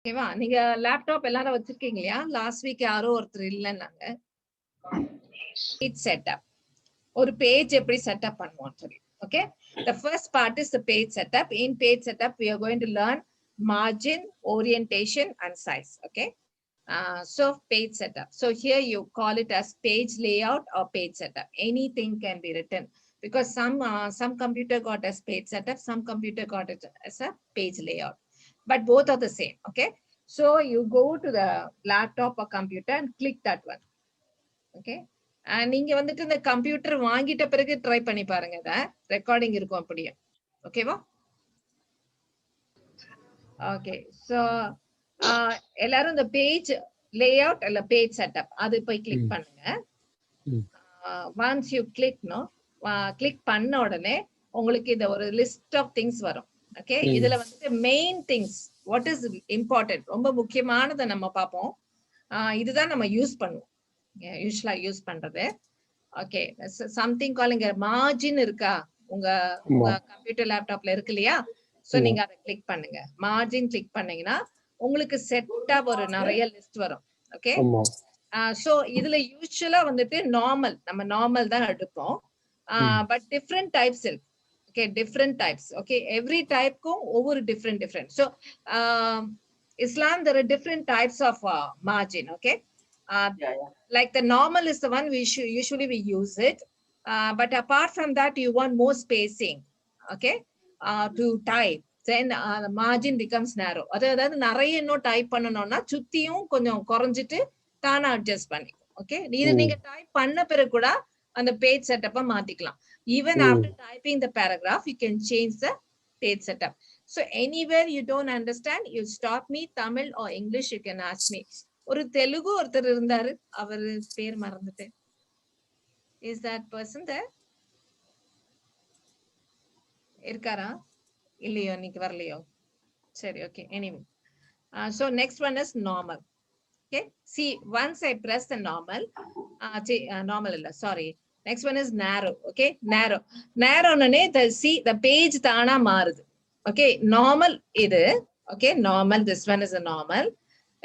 ஓகேவா? நீங்க லேப்டாப் எல்லாரும் வச்சிருக்கீங்க இல்லையா? லாஸ்ட் வீக் யாரோ ஒருத்தர் இல்லன்னாங்க. Page setup. ஒரு பேஜ் எப்படி செட்டப் பண்ணுவோம் சொல்லி. Okay? The first part is the page setup. In page setup, we are going to learn margin, orientation, and size. Okay? So page setup. So here you call it as page layout or page setup. Anything can be written because some computer got as page setup, some computer got it as a page layout. But both are the same. Okay? So you go to the laptop or computer and click that one. Okay? நீங்க வந்துட்டு இந்த computer வாங்கிட்ட பிறகு try பண்ணி பாருங்க. இத recording இருக்கும் அப்படியே. ஓகேவா? ஓகே. சோ எல்லாரும் இந்த பேஜ் லேஅவுட் இல்ல பேஜ் செட்டப் அது போய் கிளிக் பண்ணுங்க. ஒன்ஸ் யூ கிளிக் கிளிக் பண்ண உடனே உங்களுக்கு இந்த ஒரு லிஸ்ட் ஆஃப் திங்ஸ் வரும். ஓகே, இதுல வந்துட்டு main things what is important ரொம்ப முக்கியமானதை நம்ம பார்ப்போம். இதுதான் நம்ம யூஸ் பண்ணுவோம், யூஸ்வலா யூஸ் பண்றது. ஓகே, சம்திங் காலிங் மார்ஜின் இருக்கா உங்க கம்ப்யூட்டர் லேப்டாப்ல இருக்கு இல்லையா? சோ நீங்க அதை கிளிக் பண்ணுங்க. மார்ஜின் கிளிக் பண்ணீங்கன்னா உங்களுக்கு செட்டா ஒரு நிறைய லிஸ்ட் வரும். ஓகே, சோ இதுல யூஸ்வலா வந்துட்டு நம்ம நார்மல் தான் எடுப்போம். பட் டிஃப்ரெண்ட் டைப்ஸ் இருக்கு. Okay, different types. Okay, every type ko over different. So Islam, there are different types of margin. Okay, like the normal is the one we usually we use it, but apart from that you want more spacing. Okay, to type, then the margin becomes narrow. அதாவது நிறைய இன்னும் type பண்ணணும்னா சுத்தியும் கொஞ்சம் குறைஞ்சிட்டு தானா adjust பண்ணிக்கும். Okay, இது நீங்க டைப் பண்ண பிறகு கூட அந்த பேஜ் செட்டப்பை மாத்திக்கலாம். Even after typing the paragraph, you can change the page setup. So anywhere you don't understand, you stop me, Tamil or English, you can ask me. ஒரு தெலுங்கு ஒருத்தர் இருந்தாரு, அவர் பேர் மறந்துட்டேன். Is that person there? இருக்காரா இல்லையோ, இன்னைக்கு வரலையோ? சரி, okay, anyway. So next one is normal. Okay, see, once I press the normal, normal illa, sorry. Next one is narrow. Okay, narrow nane the page தானா மாறுது. Okay, normal இது. Okay, normal, this one is a normal.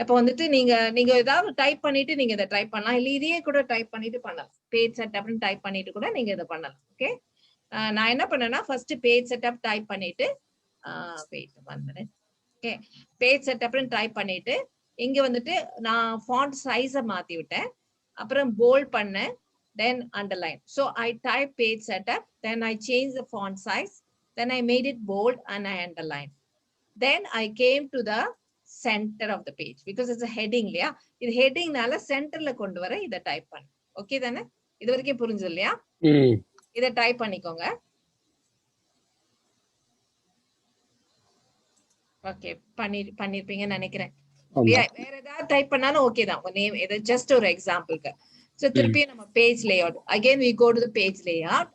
இப்போ வந்துட்டு நீங்க ஏதாவது type பண்ணிட்டு நீங்க இதை டைப் பண்ணலாம், இல்ல இதையே கூட டைப் பண்ணிட்டு பண்ணலாம். பேஜ் செட்டப்னு டைப் பண்ணிட்டு கூட நீங்க இதை பண்ணலாம். ஓகே, நான் என்ன பண்ணேன்னா ஃபர்ஸ்ட் பேஜ் செட்டப் டைப் பண்ணிட்டு வெயிட் 1 minute. ஓகே, பேஜ் செட்டப்னு டைப் பண்ணிட்டு இங்க வந்துட்டு நான் ஃபாண்ட் சைஸை மாத்தி விட்டேன், அப்புறம் போல்ட் பண்ணேன், then underline. So I type page setup, then I change the font size, then I made it bold and I underline. Then I came to the center of the page because it's a heading இல்லையா? இது ஹெட்டிங்னால சென்டர்ல கொண்டு வர இதை type பண்ணு. Okay தானே? இது வரைக்கும் புரிஞ்சது இல்லையா? இதை டைப் பண்ணிக்கோங்க. ஓகே, பண்ணிருப்பீங்கன்னு நினைக்கிறேன். வேற ஏதாவது டைப் பண்ணாலும் ஓகே தான். நேம் இது ஜஸ்ட் ஒரு எக்ஸாம்பிளுக்கு. So திருப்பி நம்ம page layout. Again we go to the page layout.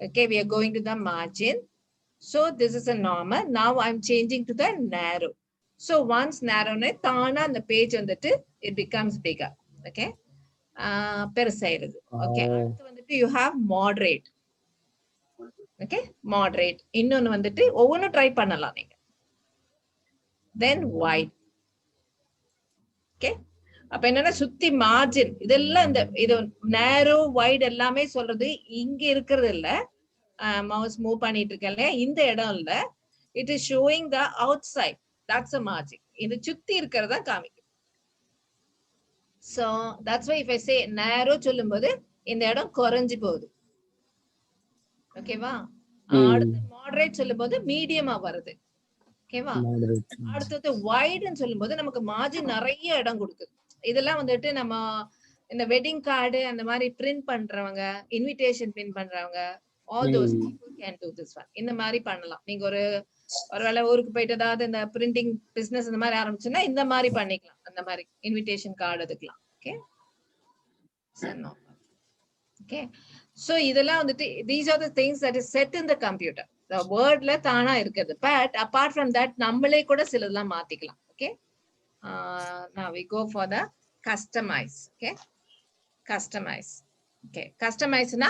Okay, we are going to the margin. So this is a normal. Now I'm changing to the narrow. So once narrow ne தானா அந்த page வந்துட்டு it becomes bigger. Okay, பெருசாயிருது. Okay, அடுத்து வந்துட்டு you have moderate. Okay, moderate. இன்னொன்னு வந்துட்டு ஒவ்வொன்றும் try பண்ணலாம் நீங்க. Then wide. Okay, அப்ப என்னன்னா சுத்தி மார்ஜின் இதெல்லாம் இது நேரோ வைட் எல்லாமே சொல்றது இங்க இருக்கிறது இல்ல. மவுஸ் மூவ் பண்ணிட்டு இருக்கல இந்த இடம் இல்ல. It is showing the outside, that's a margin. இது சுத்தி இருக்கிறதா காமிக்கும். So that's why if I say narrow சொல்லும்போது இந்த இடம் குறைஞ்சு போகுது. ஓகேவா? அடுத்து மாடரேட் சொல்லும்போது மீடியமா வருது. ஓகேவா? அடுத்தது வைடுன்னு சொல்லும்போது நமக்கு மார்ஜின் நிறைய இடம் கொடுக்குது. இதெல்லாம் வந்துட்டு நம்ம இந்த வெட்டிங் கார்டு அந்த மாதிரி பிரிண்ட் பண்றவங்க, இன்விடேஷன் பிரிண்ட் பண்றவங்க, all those people can to this one. இந்த மாதிரி பண்ணலாம். நீங்க ஒருவேளை ஊருக்கு போயிட்டு ஏதாவது இந்த பிரிண்டிங் பிசினஸ் இந்த மாதிரி ஆரம்பிச்சுன்னா இந்த மாதிரி பண்ணிக்கலாம். அந்த மாதிரி இன்விடேஷன் கார்டு எடுக்கலாம். Okay, okay. சோ இதெல்லாம் வந்துட்டு these are the things that is set in the computer. The wordல தானா இருக்குது. பட் apart from that நம்மளே கூட சிலதெல்லாம் மாத்திக்கலாம். Okay, now we go for the customize. Okay, customize. Okay, customizeனா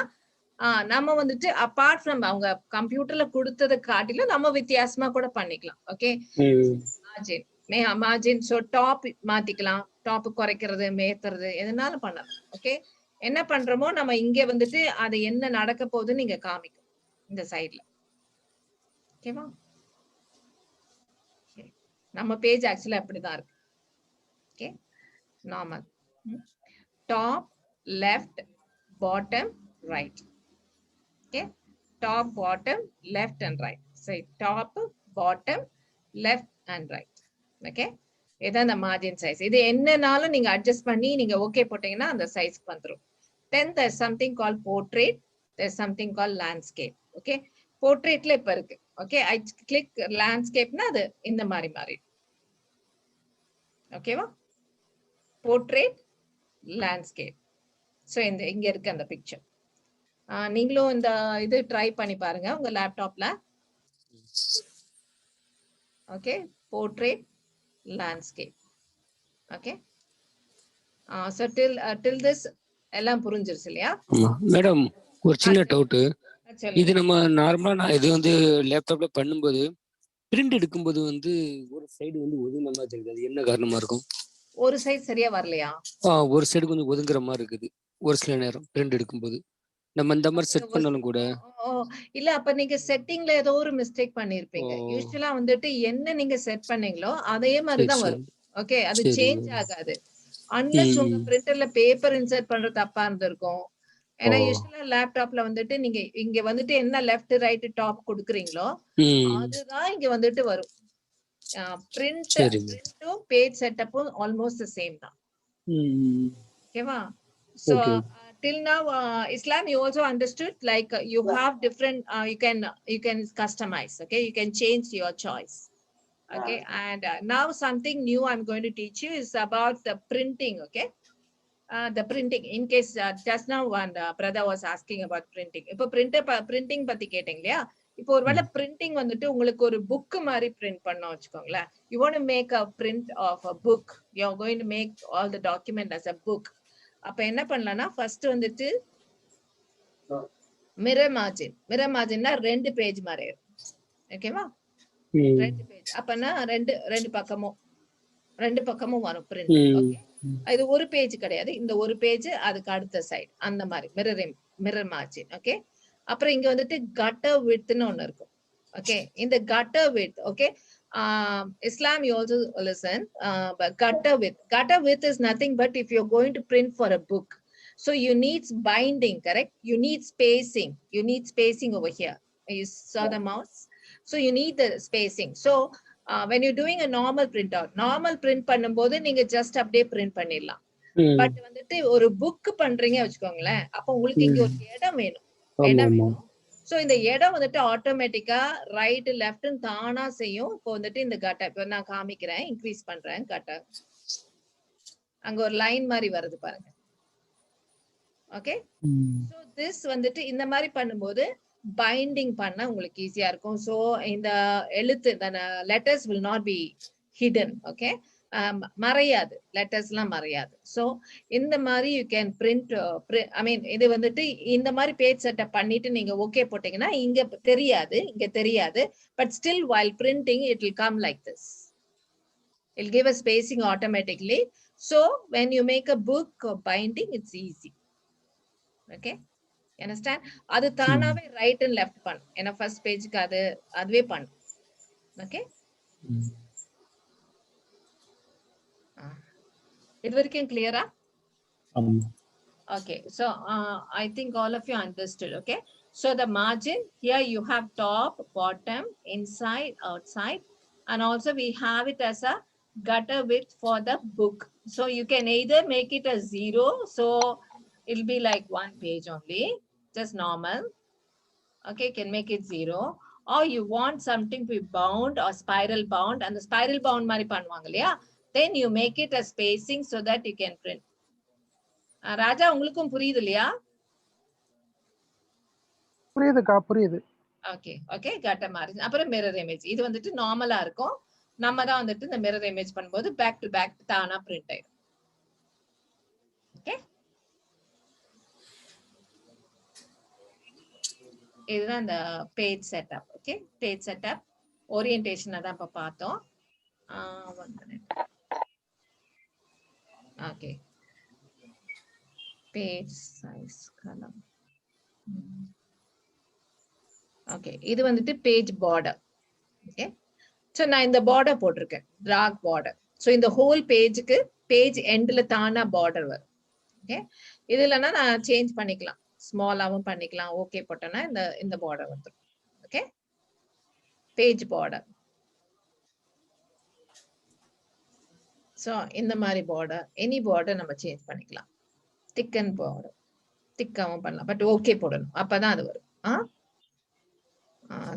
நம்ம வந்துட்டு apart from அவங்க கம்ப்யூட்டர்ல கொடுத்ததை காட்டிலும் நம்ம வித்தியாசமா கூட பண்ணிக்கலாம். Okay, margin. margin. So top மாத்திக்கலாம், டாப் குறைக்கிறது, மேத்துறது, எதனாலும் பண்ணலாம். ஓகே, என்ன பண்றோமோ நம்ம இங்க வந்துட்டு அது என்ன நடக்க போகுதுன்னு நீங்க காமிக்கும் இந்த சைடுல. ஓகேவா? நம்ம பேஜ் ஆக்சுவலா அப்படிதான் இருக்கு. Okay, normal. Top, left, bottom, right. Okay, top, bottom, left and right. சரி, top, bottom, left and right. Okay, இதான் அந்த மார்ஜின் சைஸ். இது என்னனாலும் நீங்க அட்ஜஸ்ட் பண்ணி நீங்க ஓகே போட்டீங்கன்னா அந்த சைஸ்க்கு வந்துரும். Then there's something called portrait. There's something called landscape. Okay, portraitல இப்ப இருக்கு. Okay, I click landscapeனா அது இந்த மாதிரி மாறி. ஓகேவா? portrait, landscape. So இந்த இங்க இருக்கு அந்த பிக்சர். நீங்களும் இந்த இது ட்ரை பண்ணி பாருங்க உங்க லேப்டாப்ல. Okay, portrait, landscape. Okay, so till this எல்லாம் புரிஞ்சிருச்சு இல்லையா? மேடம், ஒரு சின்ன டவுட். இது நம்ம நார்மலா இது வந்து லேப்டாப்ல பண்ணும்போது பிரிண்ட் எடுக்கும்போது வந்து ஒரு சைடு வந்து ஒதுங்கின மாதிரி இருக்குது. அது என்ன காரணமா இருக்கும்? ஒரு சைடு சரியா வரலையா? ஒரு சைடு கொஞ்சம் ஒதுங்குற மாதிரி இருக்குது ஒரு சில நேரம் பிரிண்ட் எடுக்கும்போது. நம்ம இந்த மாதிரி செட் பண்ணாலும் கூட இல்ல, அப்ப நீங்க செட்டிங்ல ஏதோ ஒரு மிஸ்டேக் பண்ணிருப்பீங்க. யூசுவலா வந்துட்டு என்ன நீங்க செட் பண்ணீங்களோ அதே மாதிரி தான் வரும். ஓகே, அது சேஞ்ச் ஆகாது unless உங்க பிரிண்டர்ல பேப்பர் இன்சர்ட் பண்ற தப்பா இருந்திருக்கும். ஏன்னா யூசுவலா லேப்டாப்ல வந்துட்டு நீங்க இங்க வந்துட்டு என்ன லெஃப்ட் ரைட் டாப் கொடுக்குறீங்களோ அதுதான் இங்க வந்துட்டு வரும். பிரிண்டும் பேஜ் செட்டப்பும் ஆல்மோஸ்ட் சேம் தான். ஓகேவா? So till now Islam you also understood like you have different you can customize. Okay, you can change your choice. Okay, and now something new I'm going to teach you is about the printing. Okay, the printing, in case just now one brother was asking about printing. இப்போ printing பத்தி கேட்டிங்க இல்லையா? இப்போ ஒருவேளை printing வந்துட்டு உங்களுக்கு ஒரு book மாதிரி print பண்ணனும் வெச்சுக்கோங்களேன். You want to make a print of a book. You are going to make all the document as a book. அப்ப என்ன பண்ணலாம்னா ஃபர்ஸ்ட் வந்துட்டு mirror marginனா ரெண்டு பேஜ் மாதிரி இருக்கும். ஓகேவா? ரெண்டு பேஜ். அப்பனா ரெண்டு பக்கமும் வரும் print. ஓகே, இது ஒரு பேஜ் கிடையாது, இந்த ஒரு பேஜ் அதுக்கு அடுத்த சைடு அந்த மாதிரி மிரர் மார்ஜின். ஓகே, அப்புறம் இங்க வந்துட்டு gutter widthன்னு ஒன்னு இருக்கும். ஓகே, இந்த gutter width, okay, Islam you also listen, but gutter width is nothing but if you're going to print for a book, so you need binding, correct? You need spacing over here. You saw the mouse, so you need the spacing. So when you're doing a normal print பண்ணும்போது நீங்க just அப்படியே print பண்ணிடலாம். But வந்துட்டு ஒரு book பண்றீங்க வெச்சுக்கோங்களேன், அப்ப உங்களுக்கு இங்க ஒரு இடம் வேணும். சோ இந்த இடம் வந்துட்டு ஆட்டோமேட்டிக்கா ரைட் லெஃப்ட் தானா செய்யும். இப்போ வந்துட்டு இந்த கட்டர் இப்ப நான் காமிக்கிறேன், இன்க்ரீஸ் பண்றேன் கட்டர். அங்க ஒரு லைன் மாதிரி வருது பாருங்க. ஓகே, சோ திஸ் வந்துட்டு இந்த மாதிரி பண்ணும்போது பைண்டிங் பண்ண உங்களுக்கு ஈஸியா இருக்கும். சோ இந்த எழுத்து letters will not be hidden. Okay, மறையாது, லெட்டர்ஸ் எல்லாம் மறையாது. சோ இந்த மாதிரி you can print. I mean இது வந்துட்டு இந்த மாதிரி பேஜ் செட்டப் பண்ணிட்டு நீங்க ஓகே போட்டீங்கன்னா இங்க தெரியாது. But still while printing it will come like this. It will give a spacing automatically. So when you make a book binding, it's easy. Okay, understand? அது தானாவே ரைட் அண்ட் லெஃப்ட் பண்ணும். ஏன்னா first பேஜ்க்கு அதுவே பண்ணும். Okay, இது வரைக்கும் கிளியரா? Okay, so I think all of you understood. Okay, so the margin here you have top, bottom, inside, outside, and also we have it as a gutter width for the book. So you can either make it a 0, so it'll be like one page only, just normal. Okay, you can make it 0, or you want something to be bound or spiral bound, and the spiral bound மாதிரி பண்ணுவாங்க இல்லையா, then you make it a spacing so that you can print. ராஜா, உங்களுக்கும் புரியுது இல்லையா? புரியுது. Okay, okay, gutter margin. அப்புறம் mirror image. இது வந்துட்டு நார்மலா இருக்கும். நம்ம தான் வந்துட்டு இந்த mirror image பண்ணும்போது பேக் டு பேக் தானா பிரிண்ட் ஆயிடும். ஓகே, இதுதான் இந்த page setup. Okay, page setup orientation தான் இப்ப பார்த்தோம். 1 minute. Okay. Page size column. Okay. இது வந்துட்டு page border. Okay. So நான் இந்த border போட்டிருக்கேன். Drag border. So இந்த whole பேஜுக்கு page endல தானா border வரும். Okay. இது இல்லைன்னா நான் சேஞ்ச் பண்ணிக்கலாம். ஸ்மாலாவும் பண்ணிக்கலாம். ஓகே போட்டேன்னா இந்த border வந்துடும். Okay. Page border. So இந்த மாதிரி border, any border நம்ம சேஞ்ச் பண்ணிக்கலாம். Thick and border. திக்காவும் பண்ணலாம். பட் ஓகே போடணும். அப்பதான் அது வரும்.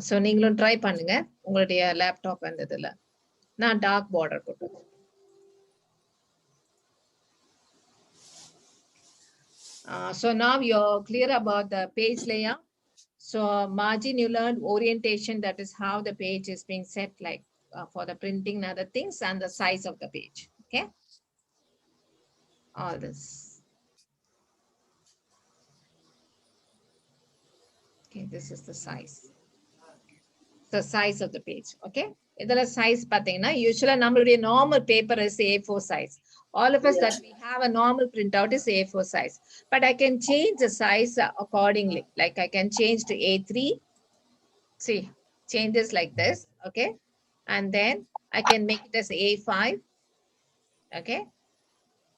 சோ நீங்களும் ட்ரை பண்ணுங்க உங்களுடைய லேப்டாப் அந்த இதுல. நான் டார்க் பார்டர் போட்டேன். So now you're clear about the page layout. So margin you learned, orientation, that is how the page is being set, like for the printing and other things, and the size of the page. Okay. All this. Okay, this is the size. The size of the page. Okay. Idala size pathina usually நம்மளுடைய normal paper is A4 size. All of us that we have a normal printout is A4 size. But I can change the size accordingly. Like I can change to A3. See, changes like this. Okay. And then I can make it as A5. Okay.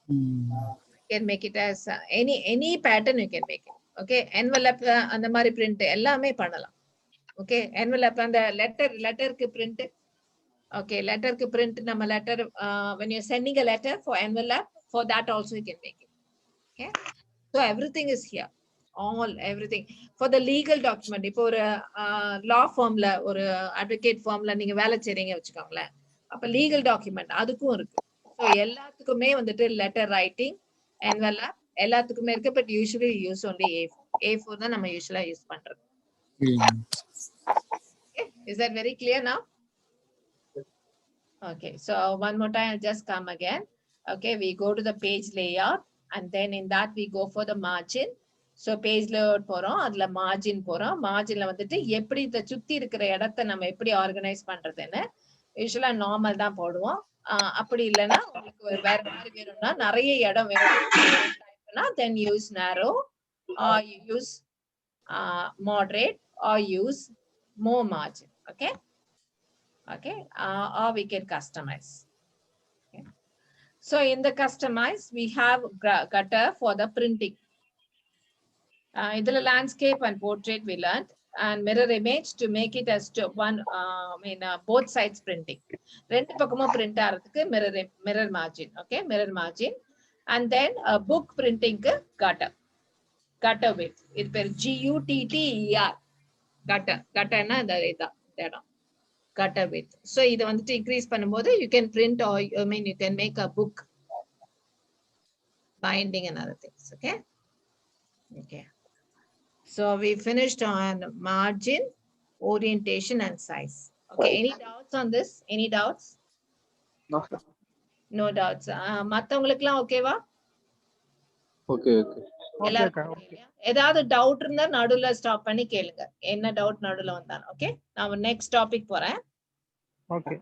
You can make it as any pattern you can make it. Okay. Envelope அந்த மாதிரி print எல்லாமே பண்ணலாம். Okay. Envelope and the letter ku print. Okay. Letter ku print nama letter when you're sending a letter for envelope, for that also you can make it. Okay. So everything is here. Everything. For the legal document, இப்போ ஒரு law firmல ஒரு advocate firmல நீங்க வேலை செய்றீங்க வச்சுக்கோங்களேன். அப்ப legal document அதுக்கும் இருக்கு. So எல்லாத்துக்குமே வந்துட்டு letter writing, envelope எல்லாத்துக்குமே இருக்கு. But usually use only A4. A4 தான் நம்ம usually use பண்றது. Okay. Is that very clear now? Okay. So one more time, I'll just come again. Okay. We go to the page layout, and then in that we go for the margin. So page layout போறோம், அதுல margin போறோம். Marginல வந்துட்டு எப்படி இத சுத்தி இருக்கிற இடத்தை நம்ம எப்படி ஆர்கனைஸ் பண்றதுன்னு யூசுவலா நார்மல் தான் போடுவோம். அப்படி இல்லைன்னா உங்களுக்கு வேற மாதிரி வேணும்னா நிறைய இடம் வேணும்னா then use narrow or use moderate or use more margin. Okay. Okay. Or we can customize. Okay. So in the customize, we have gutter for the printing. Idhula landscape and portrait we learned, and mirror image to make it as to one, both sides printing. Rendu pakkamum print ஆறதுக்கு mirror margin. Okay, mirror margin. And then book printing ku gutter width. இது பேர் GUTTER. gutter na இந்த இடம் gutter width. So இத வந்துட்டு increase பண்ணும்போது you can print, or you can make a book binding and other things. Okay. Okay. So we finished on margin, orientation, and size. Okay. Any doubts on this? Any doubts? No, sir. No doubts. மத்தவங்களுக்குலாம் ஓகேவா? Okay. ஏதாவது doubt இருந்தா நடுவுல stop பண்ணி கேளுங்க. என்ன doubt நடுவுல வந்தாலும். Okay. நான் நெக்ஸ்ட் டாபிக் போறேன். ஓகே.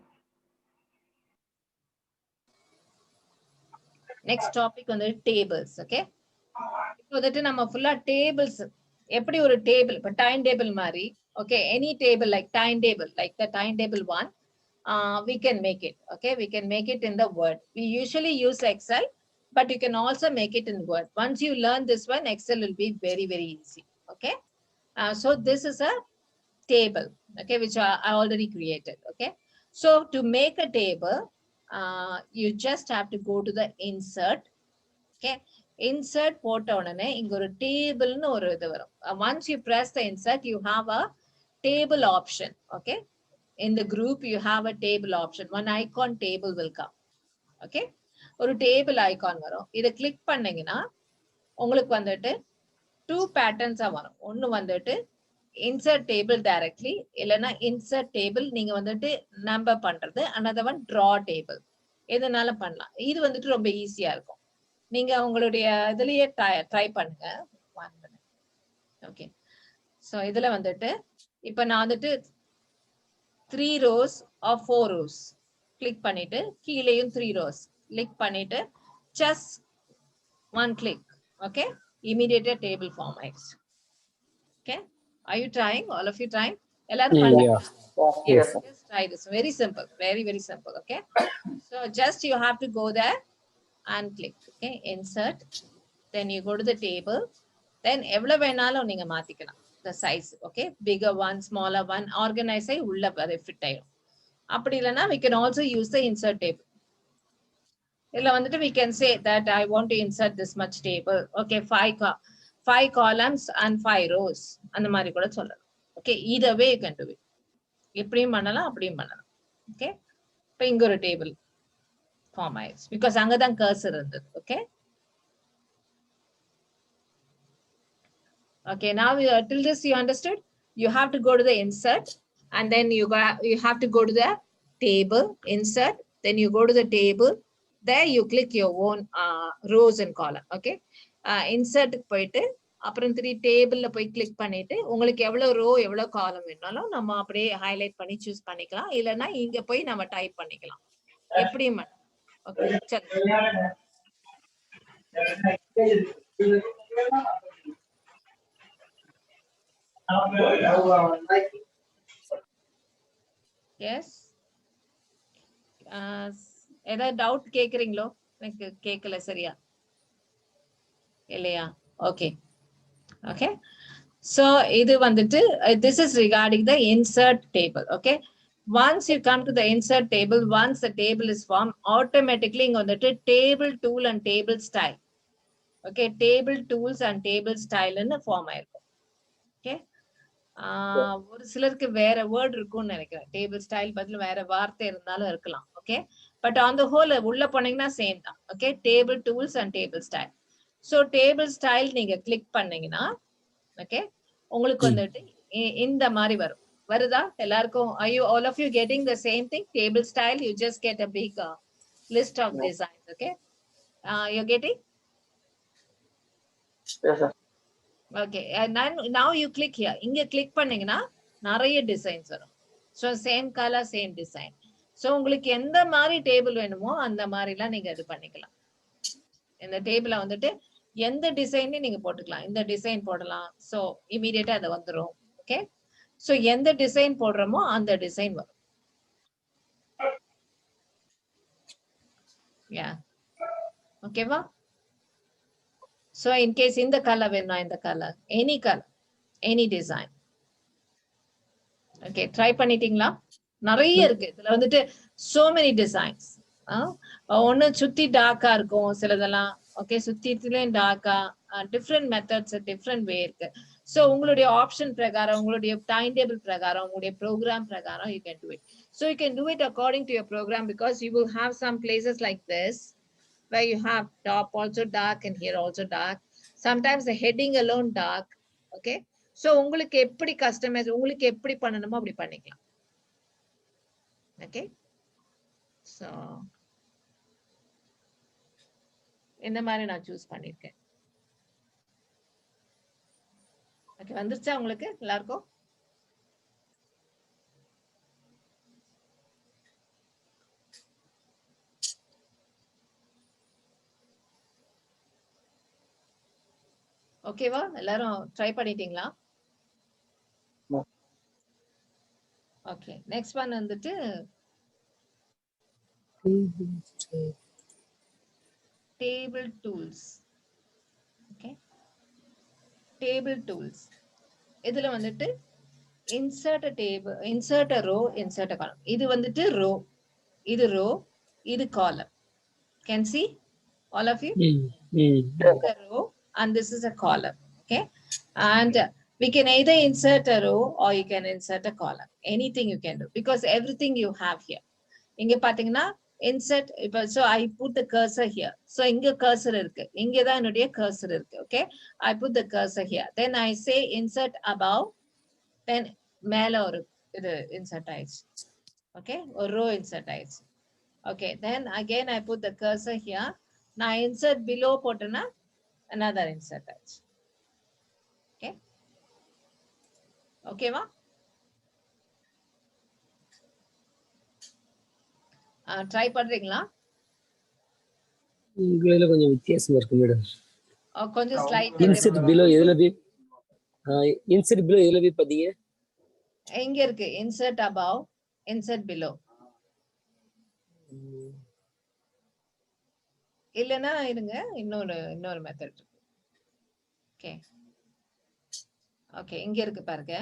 நெக்ஸ்ட் டாபிக் வந்து டேபிள்ஸ். ஓகே. இப்போ வந்துட்டு நம்ம ஃபுல்லா டேபிள்ஸ், எப்படி ஒரு டேபிள், இப்போ டைம் டேபிள் மாதிரி. Okay. Any table like time table, like the time table one, we can make it. Okay. We can make it in the Word. We usually use Excel, but you can also make it in Word. Once you learn this one, Excel will be very, very easy. Okay. So this is a table, okay, which I already created. Okay. So to make a table, you just have to go to the insert. Okay. Insert போட்ட உடனே இங்க ஒரு டேபிள்னு ஒரு இது வரும். Once you press the insert, you have a table option. Okay. In the group, you have a table option. One icon table will come. Okay. ஒரு table icon வரும். இதை கிளிக் பண்ணீங்கன்னா உங்களுக்கு வந்துட்டு 2 பேட்டர்ன்ஸா வரும். ஒன்னு வந்துட்டு இன்சர்ட் டேபிள் டைரக்ட்லி, இல்லைன்னா இன்சர்ட் டேபிள் நீங்க வந்துட்டு நம்பர் பண்றது. another one draw table. எதுனால பண்ணலாம். இது வந்துட்டு ரொம்ப ஈஸியா இருக்கும். நீங்க உங்களுடைய இதுலயே ட்ரை பண்ணுங்க. ஓகே. சோ இதுல வந்துட்டு இப்ப நான் வந்துட்டு 3 rows or 4 rows. click பண்ணிட்டு கீழேயும் 3 rows click பண்ணிட்டு just one click. Okay, immediate table form ஆயிடுச்சு. Okay, are you trying? All of you trying? எல்லாரும் பண்ணுங்க. Yes, just try this. Very simple, very simple. Okay, so just you have to go there and click. Okay, insert, then you go to the table, then எவ்வளவு வேணாலும் நீங்க மாத்திக்கலாம் the size. Okay, bigger one, smaller one, organize ஆகி உள்ள அது fit ஆயிடும். அப்படி இல்லைன்னா we can also use the insert table. இல்ல வந்துட்டு we can say that I want to insert this much table. Okay, five columns and 5 rows. அந்த மாதிரி கூட சொல்லலாம். Okay, either way you can do it. இப்படியும் பண்ணலாம் அப்படியும் பண்ணலாம். Okay, இப்போ இங்க ஒரு டேபிள் ஃபார்ம் ஆயிடுச்சு பிகாஸ் அங்கதான் கர்சர் இருந்தது. Okay, okay, now till this you understood. You have to go to the insert and then you have to go to the table, insert, then you go to the table. There you click your own rows and column. Okay, insert போயிட்டு அப்புறம் 3 டேபிள்ல போய் click பண்ணிட்டு உங்களுக்கு எவ்வளவு row எவ்வளவு காலம் வேணாலும் நம்ம அப்படியே ஹைலைட் பண்ணி சூஸ் பண்ணிக்கலாம். இல்லைன்னா இங்க போய் நம்ம டைப் பண்ணிக்கலாம். எப்படி ஓகே சரி. எஸ், ஏதாவது டவுட் கேக்குறீங்களோ? எனக்கு கேட்கல சரியா இல்லையா? ஓகே ஓகே, so இது வந்துட்டு this is regarding the insert table. Okay, once you come to the insert table, once the table is formed, automatically இங்க வந்துட்டு table tool and table style. Okay, table tools and table style ன்னு form ஆயிருக்கும். Okay, ஒரு சிலருக்கு வேற word இருக்கும்னு நினைக்கிறேன். Table style பதில் வேற வார்த்தை இருந்தாலும் இருக்கலாம். Okay, but on the whole உள்ள போனீங்கன்னா சேம் தான். Okay, table tools and table style. So table style நீங்க கிளிக் பண்ணீங்கன்னா ஓகே உங்களுக்கு வந்துட்டு இந்த மாதிரி வரும். வருதா எல்லாருக்கும்? Are you all of you getting the same thing? Table style, you just get a big list of designs. Okay, you're getting? Yes, sir. Okay, and now you click here. இங்க click பண்ணீங்கன்னா நிறைய designs வரும். So same color, same design. So உங்களுக்கு எந்த மாதிரி table வேணுமோ அந்த மாதிரிலாம் நீங்க இது பண்ணிக்கலாம். இந்த டேபிள வந்துட்டு எந்த டிசைன் நீங்க போட்டுக்கலாம். இந்த டிசைன் போடலாம். So இமிடியேட்டா அது வந்துரும். ஓகே, so எந்த டிசைன் போடுறோமோ அந்த டிசைன் வரும். யா, ஓகேவா? So in case இந்த color வேணும்னா இந்த color, any color, any design. Okay, try பண்ணிட்டீங்களா? நிறைய இருக்கு இதுல வந்துட்டு so many designs. ஒண்ணு சுத்தி டார்க்கா இருக்கும் சிலதெல்லாம். ஓகே, சுத்திலையும் டார்க்கா, டிஃப்ரெண்ட் மெத்தட்ஸ், டிஃப்ரெண்ட் வே இருக்கு. சோ உங்களுடைய ஆப்ஷன் பிரகாரம், உங்களுடைய டைம் டேபிள் பிரகாரம், உங்களுடைய ப்ரோக்ராம் பிரகாரம் you can do it. So you can do it according to your program because you will have some places like this where you have top also dark and here also dark. Sometimes the heading alone dark. Okay, so உங்களுக்கு எப்படி customise, உங்களுக்கு எப்படி பண்ணணுமோ அப்படி பண்ணிக்கலாம். Okay, so இந்த மாதிரி நான் சூஸ் பண்ணிருக்கேன். ஓகே, வந்துருச்சா உங்களுக்கு எல்லாருக்கும்? ஓகேவா? எல்லாரும் ட்ரை பண்ணிட்டீங்களா? ஓகே, நெக்ஸ்ட் ஒன் வந்துட்டு table tools. Okay, table tools இதுல வந்துட்டு insert table, insert row, insert column. இது வந்துட்டு ரோ, இது ரோ, இது காலம். Can see all of you? A row and this is a column. Okay, and we can either insert a row or you can insert a column. Anything you can do because everything you have here. இங்க பாத்தீங்கன்னா insert, so I put the cursor here. So இங்க cursor இருக்கு, இங்க தான் என்னுடைய cursor இருக்கு. Okay, I put the cursor here. Then I say insert above, then மேல ஒரு இது insert ஆயிடுச்சு. Okay, ஒரு row insert ஆயிடுச்சு. Okay, then again I put the cursor here. Now insert below போட்டேன்னா another insert ஆயிடுச்சு. Okay, ஓகேவா? ட்ரை பண்றீங்களா? இதுல கொஞ்சம் வித்தியாசமா இருக்கு மேடம். கொஞ்சம் ஸ்லைட் இன்செர்ட் பிலோ எதுல போய் இன்செர்ட் பிலோ எதுல போய் பாத்தீங்க? எங்க இருக்கு? Insert above, insert below. இல்லனா இருங்க, இன்னொரு மெத்தட் இருக்கு. ஓகே ஓகே, இங்க இருக்கு பாருங்க.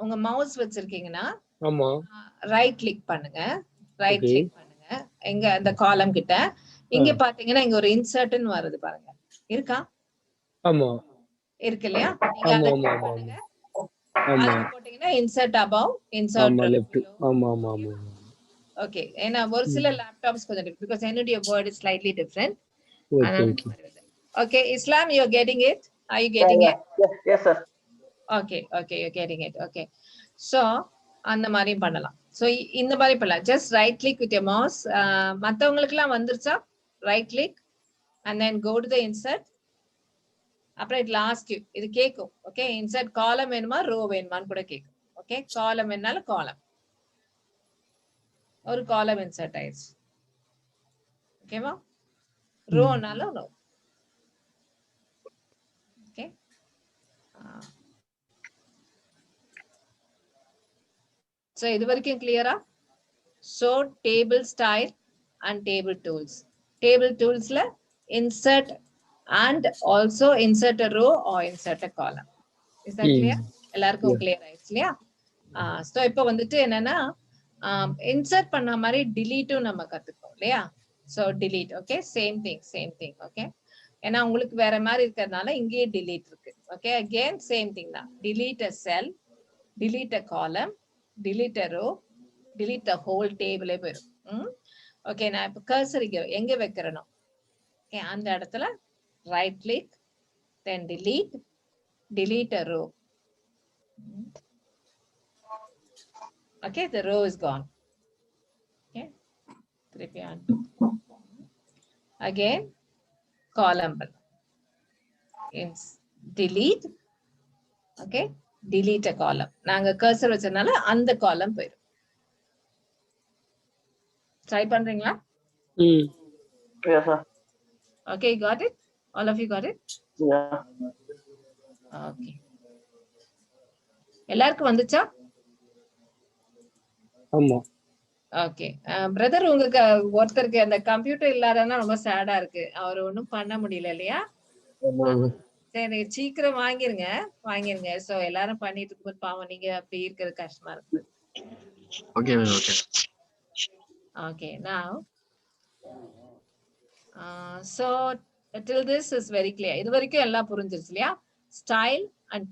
உங்க மவுஸ் வச்சிருக்கீங்கன்னா ஆமா, ரைட் கிளிக் பண்ணுங்க. ரைட் ஓகே, கிளிக் பண்ணுங்க. எங்க அந்த காலம் கிட்ட இங்க பாத்தீங்கன்னா இங்க ஒரு இன்சர்ட்னு வருது பாருங்க. இருக்கா? ஆமா, இருக்கு இல்லையா? நீங்க ஆமா, அத ஆமா, கிளிக் ஆமா, பண்ணுங்க. ஆமா, அதுல போட்டீங்கன்னா இன்சர்ட் above, இன்சர்ட் ஆமா, லெஃப்ட், ஆமா, ஆமா, ஆமா. ஓகே. ஏன்னா ஒரு சில லேப்டாப்ஸ் கொஞ்சம் டிஃபரெண்ட் பிகாஸ் என்னுடைய word is slightly different. Okay, okay. Okay, Islam, you are getting it? Are you getting it? Yes, sir. Okay, okay, you're getting it. Okay. So, அந்த மாதிரி பண்ணலாம். So, இந்த மாதிரி பண்ணலாம். Just right click with your mouse. மத்தவங்களுக்குலாம் வந்துருச்சா? Right click and then go to the insert. அப்புறம் it will ask you. இது கேக்கும். Okay, insert column வேணுமா, row வேணுமான்னு கூட கேக்கும். Okay, column வேணாலும் column. ஒரு column insert ஆயிடுச்சு. ஓகேவா? ரோனாலும் ரோ. ஓகே. So, இது வரைக்கும் கிளியரா? So, table style and table tools. Table tools la insert and also insert a row or insert a column. Is that clear? எல்லாருக்கும் clear ஆயிடுச்சு இல்லையா? So, இப்போ வந்துட்டு என்னன்னா insert பண்ண மாதிரி delete நம்ம கத்துக்கோம் இல்லையா? So, delete. Okay, same thing. Okay. ஏன்னா உங்களுக்கு வேற மாதிரி இருக்கிறதுனால இங்கேயே delete இருக்கு. Okay, again same thing தான். Delete a cell, delete a column, delete a row, delete the whole table. Okay, நான் இப்ப கர்சர் எங்க வைக்கிறேனோ அந்த இடத்துல right click, then delete a row. Okay, the row is gone. Okay, again column, delete. Okay, delete a column. நாங்க cursor வச்சனால அந்த காலம் போயிடும். Try பண்றீங்களா? Yes, sir. Okay, got it? All of you got it? Yeah. Okay. எல்லாருக்கும் வந்துச்சா? ஆமா. Okay. Brother, உங்களுக்கு ஒருத்தருக்கு அந்த கம்ப்யூட்டர் இல்லாதனா ரொம்ப சேடா இருக்கு. அவர் ஒண்ணும் பண்ண முடியல இல்லையா? சரி, சீக்கிரம் வாங்கிருங்க. சோ எல்லாரும் பண்ணிட்டு இருக்கும்போது பாவம் நீங்க அப்படி இருக்கிறது கஷ்டமா இருக்கு. Okay, ma'am. Okay. Okay, now so till this is very clear. இது வரைக்கும் எல்லாம் புரிஞ்சிருச்சு இல்லையா? ஸ்டைல் அண்ட்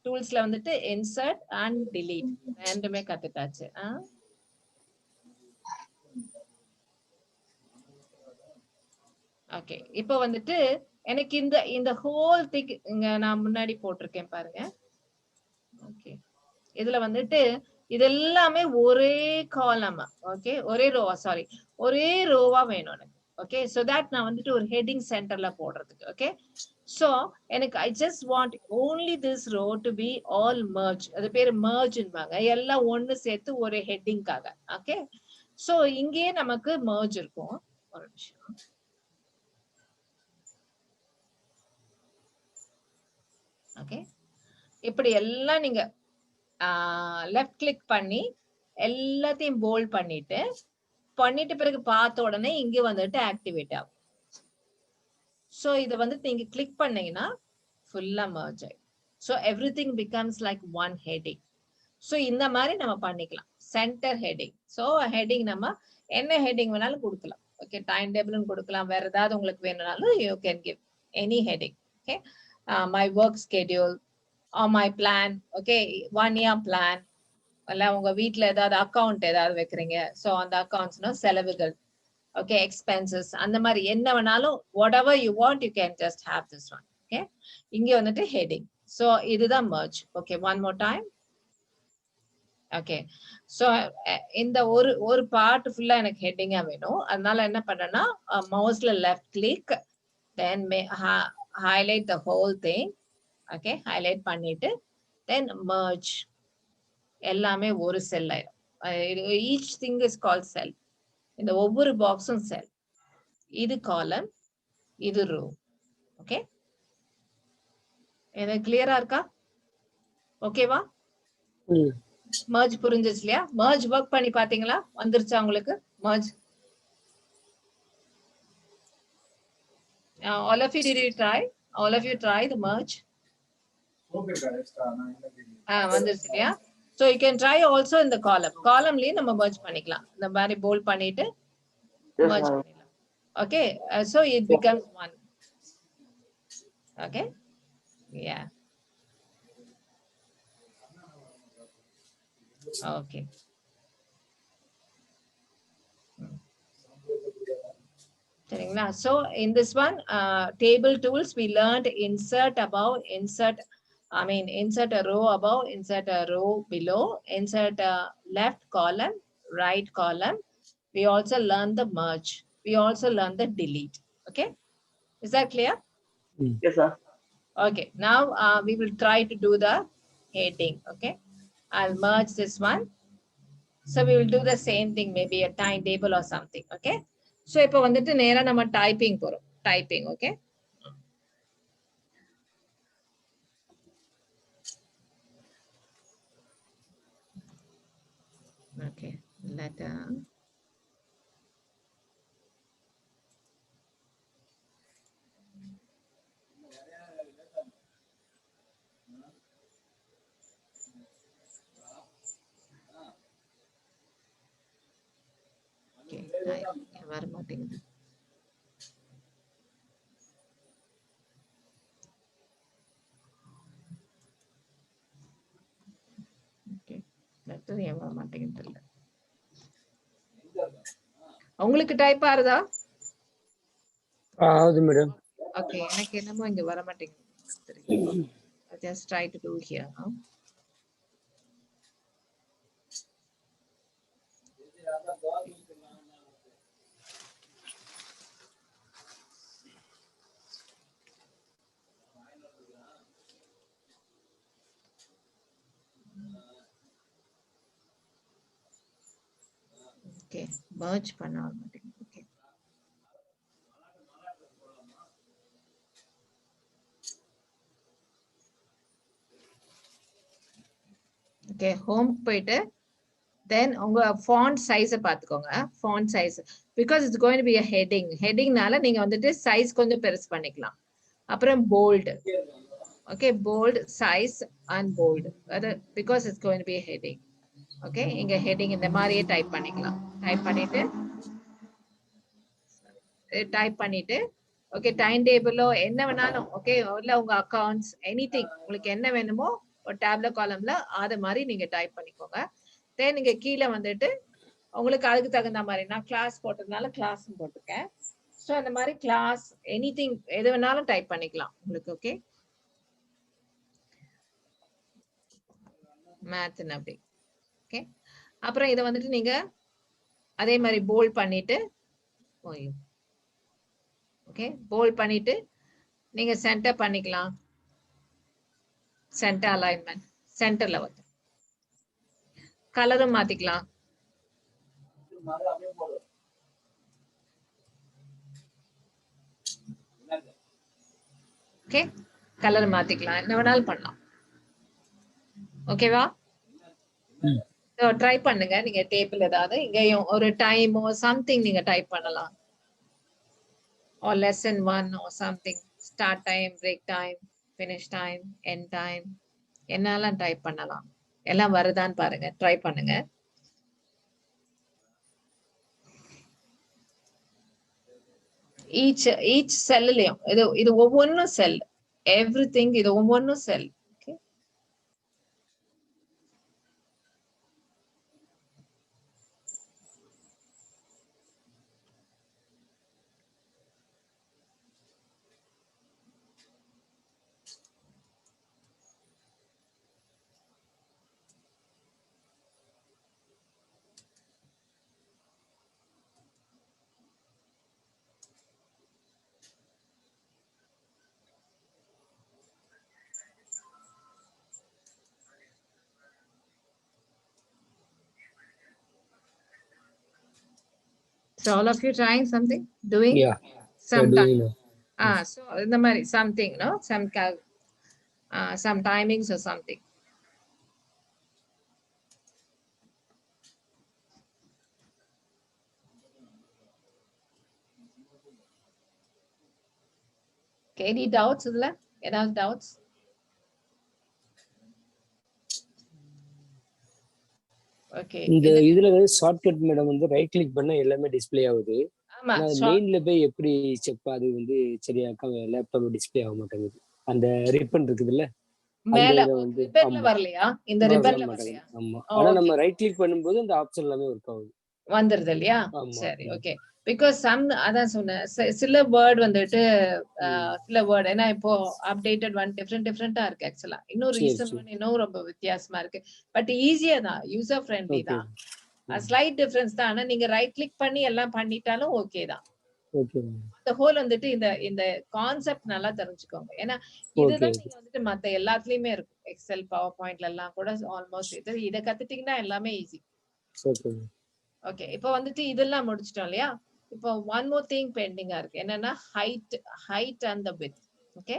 டூல்ஸ்ல வந்துட்டு இன்சர்ட் அண்ட் delete ரெண்டுமே கத்துட்டாச்சு. ஓகே, இப்போ வந்துட்டு எனக்கு இந்த ஹோல் திங் இங்க நான் முன்னாடி போட்டிருக்கேன் பாருங்க. ஓகே, இதுல வந்துட்டு இது எல்லாமே ஒரே காலமா, ஓகே, ஒரே ரோவா வேணும் எனக்கு. ஓகே, சோ தட் நான் வந்துட்டு ஒரு ஹெட்டிங் சென்டர்ல போடுறதுக்கு. ஓகே, சோ எனக்கு I just want only this row to be all merge. அது பேரு மர்ஜ்ன்பாங்க. எல்லாம் ஒண்ணு சேர்த்து ஒரு ஹெட்டிங்காக. ஓகே, சோ இங்கே நமக்கு மர்ஜ் இருக்கும். ஒரு நிமிஷம். ஓகே, இப்படி எல்லாம் நீங்க லெஃப்ட் கிளிக் பண்ணி எல்லாத்தையும் போல்ட் பண்ணிட்டு பிறகு பார்த்த உடனே இங்க வந்துட்டு ஆக்டிவேட் ஆகும். சோ இத வந்துட்டு நீங்க கிளிக் பண்ணீங்கன்னா ஃபுல்லா மர்ஜ் ஆயிடும். So everything becomes like one heading. So இந்த மாதிரி நம்ம பண்ணிக்கலாம். Centre heading. சோ ஹெட்டிங் நம்ம என்ன ஹெட்டிங் வேணாலும் கொடுக்கலாம். ஓகே, டைம் டேபிளும் கொடுக்கலாம். வேற ஏதாவது உங்களுக்கு வேணும்னாலும் you can give any heading. Okay, my work schedule or my plan. Okay, 1 year plan. அல்ல உங்க வீட்ல ஏதாவது அக்கவுண்ட் ஏதாவது வைக்கிறீங்க. சோ அந்த அக்கவுண்ட்ஸ்னா செலவுகள். ஓகே, எக்ஸ்பென்சஸ், அந்த மாதிரி என்ன வேணாலும் whatever you want you can just have this one. Okay, இங்க வந்துட்டு ஹெட்டிங். சோ இதுதான் merge. Okay, one more time. Okay, so இந்த ஒரு பார்ட் ஃபுல்லா எனக்கு ஹெட்டிங்கா வேணும். அதனால என்ன பண்ணேன்னா மவுஸ்ல left click, then highlight the whole thing. Okay, highlight பண்ணிட்டு then merge. எல்லாமே ஒரு செல் ஆயிடும். each thing is called cell. இந்த ஒவ்வொரு பாக்ஸும் செல். இது காலம், இது ரோ. ஓகே, எனக்கு கிளியரா இருக்கா? ஓகேவா? merge புரிஞ்சிச்சு இல்லையா? merge ஒர்க் பண்ணி பாத்தீங்களா? வந்துருச்சா உங்களுக்கு merge? All of you, did you try? All of you try the merge? வந்துருச்சு இல்லையா? So you can try also in the column. Columnலயே நம்ம merge பண்ணிக்கலாம். இந்த மாதிரி bold பண்ணிட்டு merge பண்ணிடலாம். Okay, so it becomes one. Okay, yeah. Okay. So in this one, table tools, we learned insert above, insert a row above, insert a row below, insert a left column, right column. We also learned the merge. We also learned the delete. Okay, is that clear? Yes, sir. Okay, now we will try to do the heading. Okay, I'll merge this one. So we will do the same thing, maybe a timetable or something. Okay, so இப்போ வந்துட்டு நேரா நம்ம typing போறோம். Typing. Okay, okay, letter. Okay, வர மாட்டேங்குது. Okay, letter ஏன் வர மாட்டேங்குது தெரியல. உங்களுக்கு டைப் ஆறுதா? ஆகுது மேடம். ஓகே, எனக்கு என்னமோ இங்க வர மாட்டேங்குது. I just try to do here. Okay, merge பண்ண மாட்டேங்குது. Okay. Okay, home போயிட்டு then உங்க font size பாத்துக்கோங்க. font size because it's going to be a heading. headingனால நீங்க வந்துட்டு size கொஞ்சம் பெருசு பண்ணிக்கலாம். அப்புறம் bold. Okay, bold, size and bold. Because it's going to be a heading. Okay, இங்க heading இந்த மாதிரியே டைப் பண்ணிக்கலாம். டைப் பண்ணிட்டு ஓகே, டைம் டேபிளோ என்ன வேணாலும் ஓகே, இல்ல உங்க அக்கவுண்ட்ஸ் எனிதிங் உங்களுக்கு என்ன வேணுமோ ஒரு டேப்ல காலம்ல அது மாதிரி நீங்க டைப் பண்ணிக்கோங்க. தென் நீங்க கீழே வந்துட்டு உங்களுக்கு அதுக்கு தகுந்த மாதிரி நான் கிளாஸ் போட்டதுனால கிளாஸ் போட்டிருக்கேன். ஸோ அந்த மாதிரி கிளாஸ் எனிதிங் எது வேணாலும் டைப் பண்ணிக்கலாம் உங்களுக்கு. ஓகே, மேத் அப்படி. ஓகே, அப்புறம் இதை வந்துட்டு நீங்க அதே மாதிரி போல்ட் பண்ணிட்டு ஓகே, போல்ட் பண்ணிட்டு நீங்க சென்டர் பண்ணிக்கலாம். சென்டர் அலைன்மெண்ட் சென்டர்ல வந்து கலரும் மாத்திக்கலாம். ஓகே, கலர் மாத்திக்கலாம், என்ன வேணாலும் பண்ணலாம். ஓகேவா? ட்ரை பண்ணுங்க. நீங்க டேபிள் ஏதாவது இங்கேயும் ஒரு டைமோ சம்திங் நீங்க டைப் பண்ணலாம். or lesson 1 or something, start time, break time, finish time, end time, என்னெல்லாம் டைப் பண்ணலாம். எல்லாம் வருதான்னு பாருங்க, ட்ரை பண்ணுங்க. each செல்லையும் இது ஒவ்வொன்றும் செல், எவ்ரிதிங் இது ஒவ்வொன்றும் செல். So all of you trying something, doing Yeah, some doing now. so இந்த மாதிரி something, no, some timings or something. Okay, any doubts இதுல? ஏதாவது doubts? Okay. இந்த இதுல வந்து ஷார்ட்கட் மேடம் வந்து ரைட் கிளிக் பண்ணா எல்லாமே டிஸ்ப்ளே ஆகுது. ஆமா, ஆனா மெயின்ல போய் எப்படி செக் அது வந்து சரியாக்கா லேப்டாப்ல டிஸ்ப்ளே ஆக மாட்டேங்குது. அந்த ரிப்பன் இருக்குதுல்ல மேல அந்த வந்து ரிப்பன்ல வரலையா? இந்த ரிப்பன்ல வரலையா? ஆமா. ஆனா நம்ம ரைட் கிளிக் பண்ணும்போது அந்த ஆப்ஷன் எல்லாமே ஒர்க் ஆகுது. வந்துருது இல்லையா? சரி, ஓகே. பிகாஸ் அதான் சொன்னேன், சில வேர்ட் வந்துட்டு சில வேர்ட் ஏன்னா இப்போ அப்டேட்டட் ஒன் டிஃப்ரெண்டா இருக்கு ஆக்சுவலா. இன்னும் ரீசன் ஒன் இன்னும் ரொம்ப வித்தியாசமா இருக்கு. பட் ஈஸியா தான், யூசர் ஃப்ரெண்ட்லி தான். ஸ்லைட் டிஃபரன்ஸ் தான். ஆனா நீங்க ரைட் கிளிக் பண்ணி எல்லாம் பண்ணிட்டாலும் ஓகே தான். அந்த ஹோல் வந்துட்டு இந்த கான்செப்ட் நல்லா தெரிஞ்சுக்கோங்க. ஏன்னா இதுதான் நீங்க வந்துட்டு மத்த எல்லாத்துலயுமே இருக்கும். எக்ஸல், பவர் பாயிண்ட்ல எல்லாம் கூட ஆல்மோஸ்ட் இத கத்துட்டீங்கன்னா எல்லாமே ஈஸி. ஓகே, இப்போ வந்துட்டு இதெல்லாம் முடிச்சிட்டோம் இல்லையா? இப்போ ஒன் மோர் திங் பெண்டிங்கா இருக்கு. என்னன்னா height and the width. Okay,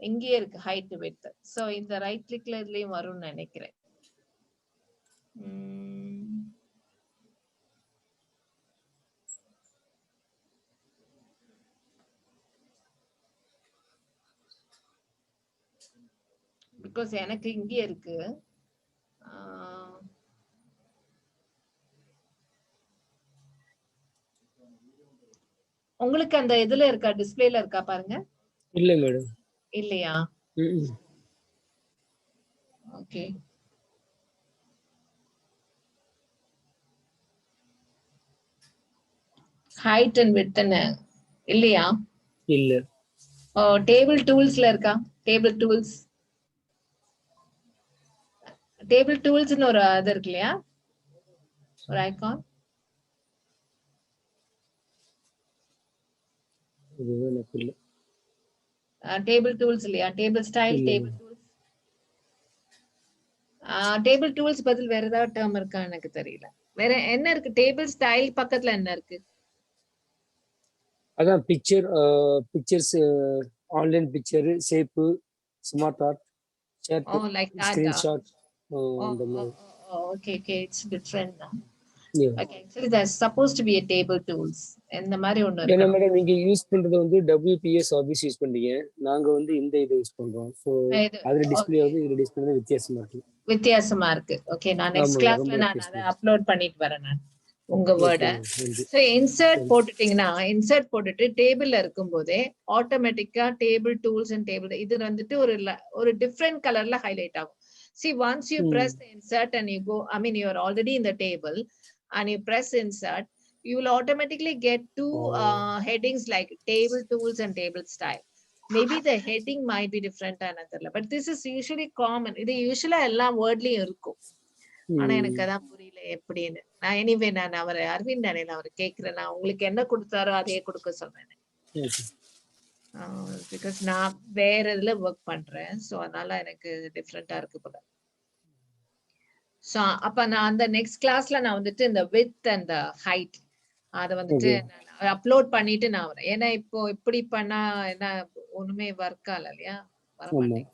இங்கேயே இருக்கு ஹைட் விட்த். சோ இந்த ரைட் கிளிக்ல இதுலயும் வரும்னு நினைக்கிறேன். பிகாஸ் எனக்கு இங்கே இருக்கு. உங்களுக்கு அந்த இதுல இருக்கா, டிஸ்ப்ளேல இருக்கா பாருங்க. இல்ல மேடம். இல்லையா? ஓகே, ஹைட் அண்ட் விட்த் இல்லையா? இல்ல. டேபிள் டூல்ஸ்ல இருக்கா? டேபிள் டூல்ஸ்னு ஒரு அது இருக்கு இல்லையா, ஒரு ஐகான். டேபிள் டூல்ஸ் இல்லையா? டேபிள் ஸ்டைல், டேபிள் டூல்ஸ் பதில் வேற ஏதாவது டேர்ம் இருக்கா எனக்கு தெரியல. வேற என்ன இருக்கு? டேபிள் ஸ்டைல் பக்கத்துல என்ன இருக்கு? அதான் pictures, online picture, shape, smart art, chart, screenshot. Okay, it's different now. Yeah. Okay, actually there's supposed to be a table tools. இந்த மாதிரி ஒன்னு இருக்கு. என்ன மேடம் நீங்க யூஸ் பண்றது வந்து WPS ஆபீஸ் யூஸ் பண்றீங்க, நாங்க வந்து இந்த இது யூஸ் பண்றோம். சோ அதுல டிஸ்ப்ளே ஆகுது, இதுல டிஸ்ப்ளே வித்தியாசமா இருக்கு. ஓகே, நான் நெக்ஸ்ட் கிளாஸ்ல நான் அதை அப்லோட் பண்ணிட்டு வரேன் நான் உங்க வேர்ட. சோ இன்சர்ட் போட்டுட்டீங்கன்னா, இன்சர்ட் போட்டுட்டு டேபிள்ல இருக்கும்போதே ஆட்டோமேட்டிக்கா டேபிள் டூல்ஸ் அண்ட் டேபிள் இது வந்துட்டு ஒரு டிஃபரெண்ட் கலர்ல ஹைலைட் ஆகும். See, once you press the insert and you go, I mean, you are already in the table and you press insert, you will automatically get two headings like table tools and table style. Maybe the heading might be different another, but this is usually common. இது யூசுவலா எல்லா வேர்ட்லயும் இருக்கும். ஆனா எனக்கு அதான் புரியல எப்படின்னு. நான் anyway நான் அரவிந்த் அண்ணன் அவர் கேக்குறேன், நான் உங்களுக்கு என்ன கொடுத்தாரோ அதையே கொடுக்க சொல்றேன். பிகாஸ் நான் வேற இதுல ஒர்க் பண்றேன். சோ அதனால எனக்கு டிஃப்ரெண்டா இருக்கு போல. சோ அப்ப நான் அந்த நெக்ஸ்ட் கிளாஸ்ல நான் வந்துட்டு இந்த வித் அண்ட் ஹைட் அதை வந்துட்டு நான் அப்லோட் பண்ணிட்டு நான் வரேன். ஏன்னா இப்போ இப்படி பண்ணா என்ன ஒண்ணுமே ஒர்க் ஆகல இல்லையா, வர மாட்டேங்குது.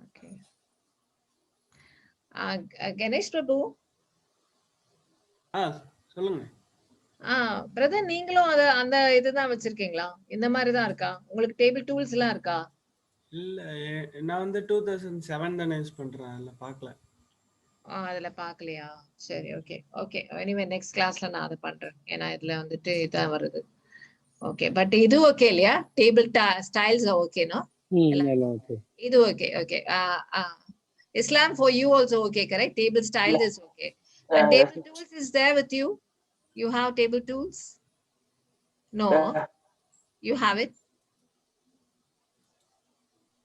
Okay. கணேஷ் பிரபு. சொல்லுங்க. பிரதர், நீங்களும் அந்த இதுதான் வச்சிருக்கீங்களா? இந்த மாதிரி தான் இருக்கா உங்களுக்கு? டேபிள் டூல்ஸ் எல்லாம் இருக்கா? இல்ல, நான் வந்து 2007 தான யூஸ் பண்றேன், அதுல பார்க்கல. அதுல பார்க்கலையா? சரி, ஓகே ஓகே. எனிவே நெக்ஸ்ட் கிளாஸ்ல நான் அதை பண்றேன். ஏன்னா இதுல வந்துட்டு இதான் வருது. ஓகே, பட் இது ஓகே இல்லையா? டேபிள் ஸ்டைல்ஸ் ஓகேனா? இது okay. Okay. Islam, for you also okay, correct? Table style is okay. And table tools is there with you? You have table tools? No. You have it?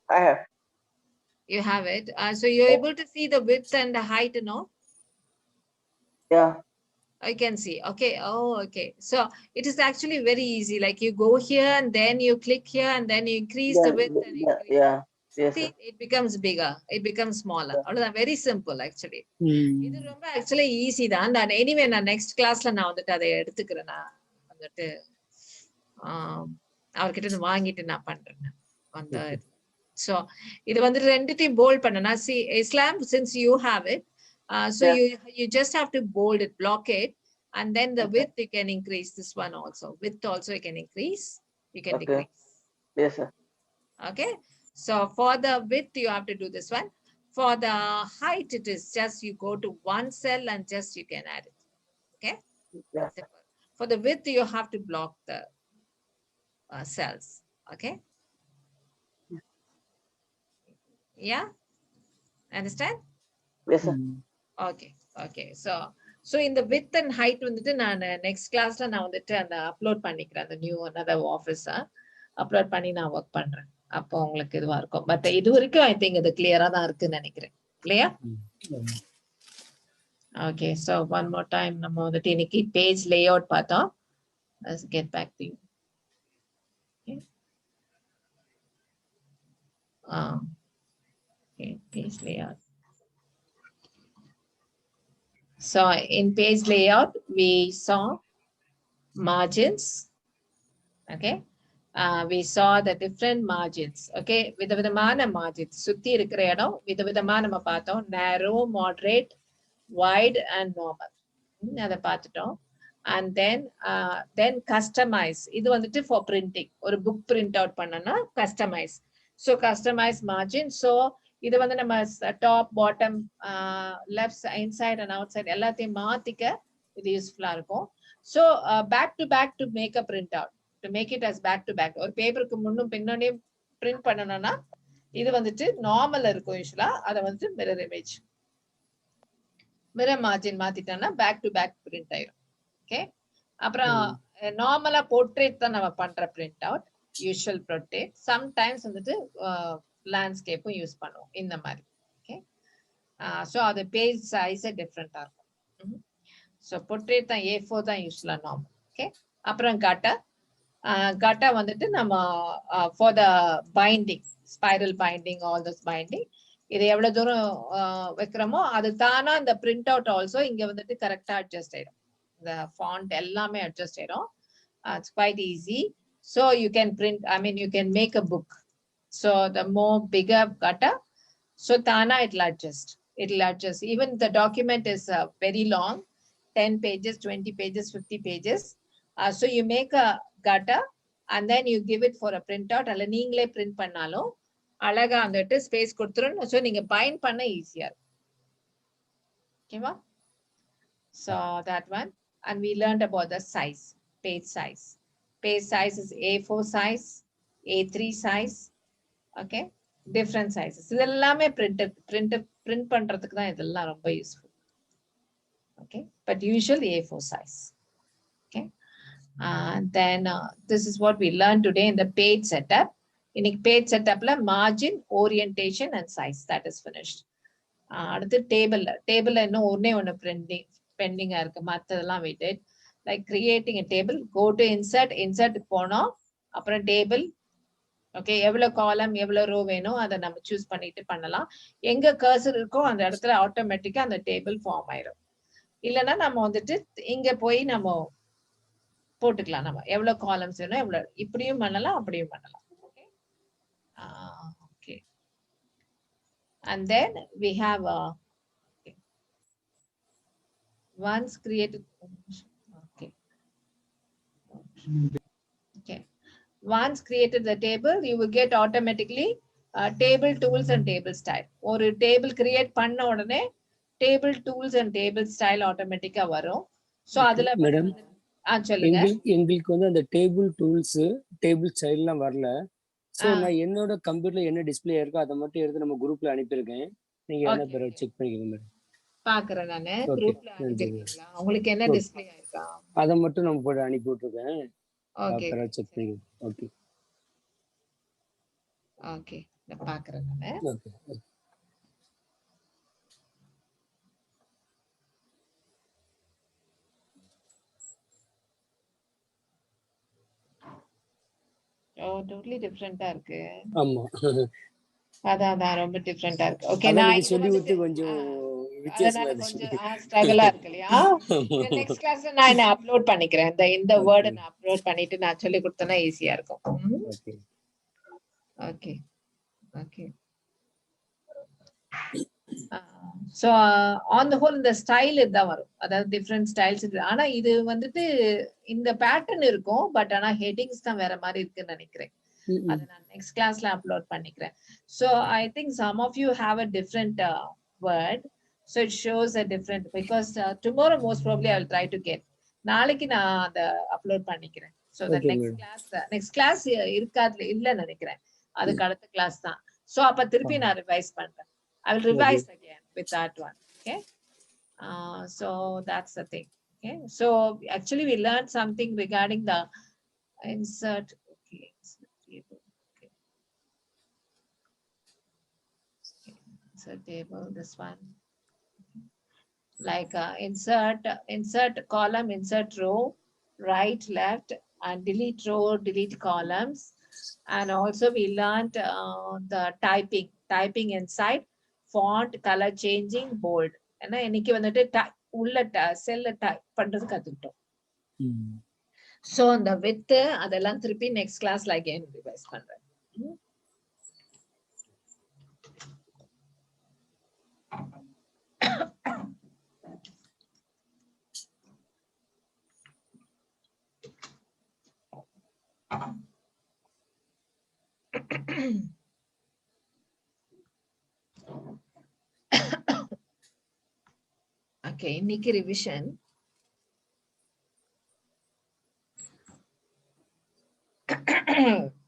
I have. You have it. So you're able to see the width and the height, no? Yeah. I can see. Okay. Oh, okay. So it is actually very easy. Like you go here and then you click here and then you increase the width and increase. Yeah. Yes, See, sir. it becomes bigger. It becomes smaller. Very simple actually. இது ம். ரொம்ப actually easy தான். நான் anyway நான் next classல நான் வந்துட்டு அதை எடுத்துக்கிறேன். நான் வந்துட்டு அவர்கிட்ட இருந்து வாங்கிட்டு நான் பண்றேன். அந்த so இது வந்துட்டு ரெண்டுத்தையும் bold பண்ணனா see Islam since you have it so you just have to bold it, block it, and then the width you can increase. This one also width also you can increase, you can decrease. Yes, sir. Okay, so for the width you have to do this one. For the height it is just you go to one cell and just you can add it. Okay, Yeah. for the width you have to block the cells. Okay, yeah, understand? Yes, sir. Okay, okay. So in the width and height வந்துட்டு நான் next classல நான் வந்துட்டு அந்த upload பண்ணிக்கிறேன். அந்த new another office upload பண்ணி நான் work பண்றேன். அப்போ உங்களுக்கு இதுவா இருக்கும். பட் இது வரைக்கும் I think இது கிளியரா தான் இருக்குன்னு நினைக்கிறேன். இல்லையா? Okay, so one more time நம்ம வந்துட்டு இன்னைக்கு page layout பார்த்தோம். Let's get back to you. Okay. Okay, page layout. So in page layout, we saw margins. Okay. We saw the different margins. Okay. விதவிதமான margins. சுத்தி இருக்கிற இடம் விதவிதமா நம்ம பார்த்தோம். Narrow, moderate, wide and normal. அதை பார்த்துட்டோம். And then customize. இது வந்துட்டு for printing. ஒரு book print out பண்ணனா customize. So customize margin. So இது வந்து நம்ம top bottom left inside and outside எல்லாத்தையும் மாத்திக்க இது யூஸ்ஃபுல்லா இருக்கும். So back to make a print out to make it as back to back. ஒரு பேப்பருக்கு முன்னும் பின்னாடியும் பிரிண்ட் பண்ணணும்னா இது வந்துட்டு நார்மல் இருக்கும் யூஸ்வலா. அதை வந்துட்டு மிரர் இமேஜ் மிரர் மார்ஜின் மாத்திட்டோம்னா பேக் டு பேக் பிரிண்ட் ஆயிரும். ஓகே, அப்புறம் நார்மலா போர்ட்ரேட் தான் நம்ம பண்ற print out, usual portrait. Sometimes வந்துட்டு லேண்ட்ஸ்கேப்பும் யூஸ் பண்ணுவோம் இந்த மாதிரி. ஓகே, ஸோ அது பேஜ் சைஸே டிஃப்ரெண்டா இருக்கும். ஸோ போர்ட்ரேட் தான் A4 தான் யூஸ்வலா நார்மல். ஓகே, அப்புறம் கட்டா வந்துட்டு நம்ம for the binding, spiral binding, all this binding, இது எவ்வளவு தூரம் வைக்கிறோமோ அது தானா இந்த பிரிண்ட் அவுட் ஆல்சோ இங்க வந்துட்டு கரெக்டா அட்ஜஸ்ட் ஆயிடும். இந்த ஃபாண்ட் எல்லாமே அட்ஜஸ்ட் ஆயிடும். It's quite easy. So you can print, I mean you can make a book. So the more bigger gata, so Tana it'll adjust. Even the document is very long, 10 pages, 20 pages, 50 pages. So you make a gata and then you give it for a printout. Alla neengale print pannalum alaga andettu space koduthurum. So neenga bind panna easier. Okay va? So that one. And we learned about the size, page size. Page size is A4 size, A3 size. Okay, different sizes. இதெல்லாமே print பண்றதுக்கு தான் இதெல்லாம் ரொம்ப useful. Okay, but usually A4 size. Okay, then this is what we learned today in the page setup. இன்னைக்கு page setupல margin, orientation and size, that is finished. அடுத்து டேபிள்ல இன்னும் ஒண்ணு பெண்டிங்கா இருக்கு, மத்ததெல்லாம் waited. Like creating a table, go to insert போனோம், அப்புறம் table. Okay, எவ்வளவு காலம் எவ்வளவு ரோ வேணும் அதை நம்ம சூஸ் பண்ணிட்டு பண்ணலாம். எங்க கர்சர் இருக்கோ அந்த இடத்துல ஆட்டோமேட்டிக்கா அந்த டேபிள் ஃபார்ம் ஆயிடும். இல்லைன்னா நம்ம வந்துட்டு இங்க போய் நம்ம போட்டுக்கலாம். நம்ம எவ்வளவு காலம்ஸ் வேணும், எவ்வளவு இப்படியும் பண்ணலாம் அப்படியும் பண்ணலாம். Okay, okay. And then we have once created. Okay. Once created the table, you will get automatically table tools and table style. Or table create பண்ண உடனே table tools and table style automatically வரும். So அதுல madam சொல்லுங்க. எங்களுக்கு வந்து அந்த table tools table ஸ்டைல்லாம் வரல. So நான் என்னோட கம்ப்யூட்டர்ல என்ன டிஸ்ப்ளே இருக்கோ அதை மட்டும் எடுத்து நம்ம குரூப்ல அனுப்பியிருக்கேன். நீங்க என்ன பேர செக் பண்ணிக்கங்க மேடம். பாக்குறேன் நானு குரூப்ல அனுப்பிருக்கீங்களா? உங்களுக்கு என்ன டிஸ்ப்ளே ஆயிருக்கா அதை மட்டும் நம்ம போட்டு அனுப்பி விட்டுருக்கேன். ஓகே, செக் பண்ணிக்கங்க. ஓகே ஓகே, நான் பாக்குறேன் நானு. ஓகே. டோட்டலி டிஃபரெண்டா இருக்கு. ஆமா. அதான் ரொம்ப டிஃபரெண்டா இருக்கு. ஓகே, அதான் நான் நீங்க இது சொல்லி வந்துட்டு கொடுத்து கொஞ்சம் வித்தியாசமா அதனால இருந்துச்சு. கொஞ்சம் ஸ்ட்ரகிளா இருக்கு இல்லையா? நெக்ஸ்ட் கிளாஸ்ல நான் என்ன அப்லோட் பண்ணிக்கிறேன். இந்த வேர்ட் நான் அப்லோட் பண்ணிட்டு நான் சொல்லி கொடுத்தேன்னா ஈஸியா இருக்கும். Okay okay okay. So on the whole இந்த ஸ்டைல் இதுதான் வரும். அதாவது டிஃபரெண்ட் ஸ்டைல்ஸ் இது. ஆனா இது வந்துட்டு இந்த பேட்டர்ன் இருக்கும். பட் ஆனா ஹெட்டிங்ஸ் தான் வேற மாதிரி இருக்குன்னு நினைக்கிறேன். அதை நான் நெக்ஸ்ட் கிளாஸ்ல அப்லோட் பண்ணிக்கிறேன். So I think some of you have a different word, so it shows a different, because tomorrow most probably I will try to get, நாளைக்கு நான் அத அப்லோட் பண்ணிக்கிறேன். So the next class இருக்காது இல்லன்னு நினைக்கிறேன். அதுக்கு அடுத்த கிளாஸ் தான். So அப்ப திருப்பி நான் ரிவைஸ் பண்றேன். I will revise again with that one. Okay, so that's the thing. Okay, so actually we learned something regarding the insert. Okay, okay. Insert table, this one, like insert column, insert row, right, left, and delete row, delete columns. And also we learned the typing inside, font, color changing, bold. ஏன்னா இன்னைக்கு வந்துட்டு உள்ள செல்ல type பண்றது கத்துக்கிட்டோம். So அந்த with அதெல்லாம் திருப்பி நெக்ஸ்ட் கிளாஸ்ல அகைன் ரிவைஸ் பண்றேன். Okay, இன்னைக்கு revision.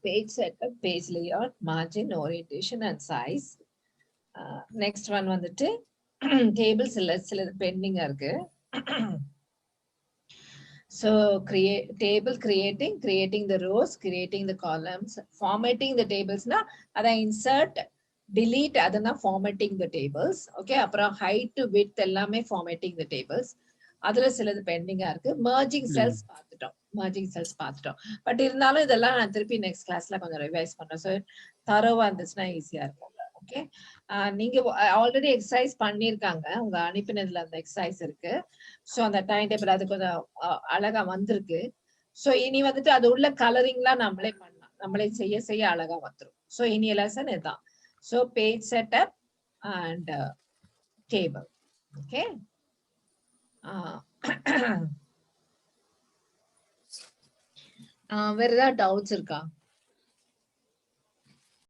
Page setup, page layout, margin, orientation and size. Next one வந்துட்டு tables சிலது பெண்டிங்கா இருக்கு. So creating the rows, creating the columns, formatting the tables na adha insert, delete adana formatting the tables. Okay, அப்புறம் height to width எல்லாமே formatting the tables. அதுல சிலது பெண்டிங்கா இருக்கு. merging cells பார்த்துட்டோம். But இருந்தாலும் இதெல்லாம் நான் திருப்பி நெக்ஸ்ட் கிளாஸ்ல கொஞ்சம் ரிவைஸ் பண்றேன். ஸோ தரோவா இருந்துச்சுன்னா ஈஸியா இருக்கும். ஓகே, நீங்க ஆல்ரெடி எக்ஸசைஸ் பண்ணிருக்காங்க, உங்க அனுப்பினதுல அந்த எக்ஸசைஸ் இருக்கு. ஸோ அந்த டைம் டேபிள் அது கொஞ்சம் அழகா வந்திருக்கு. ஸோ இனி வந்துட்டு அது உள்ள கலரிங்லாம் நம்மளே பண்ணலாம், நம்மளே செய்ய அழகா வந்துடும். ஸோ இனி லெசன் இதுதான். So page setup and table. Okay, வேற ஏதாவது டவுட்ஸ் இருக்கா?